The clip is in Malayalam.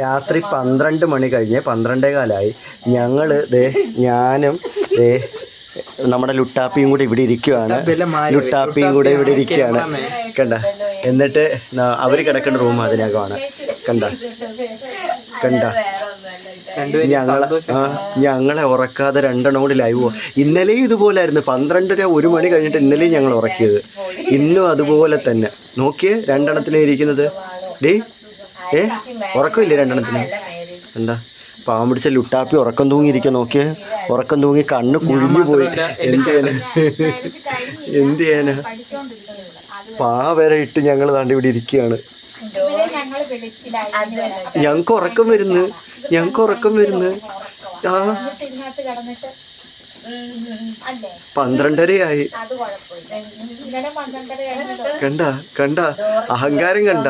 രാത്രി 12 മണി കഴിഞ്ഞ് 12:15 ഞാനും നമ്മുടെ ലുട്ടാപ്പിയും കൂടെ ഇവിടെ ഇരിക്കുവാണ്. കണ്ട. എന്നിട്ട് അവർ കിടക്കുന്ന റൂം അതിനകമാണ്. കണ്ട ഞങ്ങളെ ഉറക്കാതെ 2 എണ്ണം കൂടി ലൈവ്. ഇന്നലെയും ഇതുപോലായിരുന്നു. 12:30 1 മണി കഴിഞ്ഞിട്ട് ഇന്നലെയും ഞങ്ങൾ ഉറക്കിയത്. ഇന്നും അതുപോലെ തന്നെ. നോക്കിയേ 2 എണ്ണത്തിനെ ഇരിക്കുന്നത്. ഉറക്കമില്ലേ 2 എണ്ണത്തിന്? എന്താ പാവം പിടിച്ച ലുട്ടാപ്പി ഉറക്കം തൂങ്ങിയിരിക്കുക. നോക്കിയേ ഉറക്കം തൂങ്ങി കണ്ണ് കുഴിഞ്ഞു പോയി. എന്ത് ചെയ്യാനാ പാവരെ ഇട്ട് ഞങ്ങൾ താണ്ടി ഇവിടെ ഇരിക്കുകയാണ്. ഞങ്ങക്ക് ഉറക്കം വരുന്നു. ആ 12:30 കണ്ട അഹങ്കാരം കണ്ട.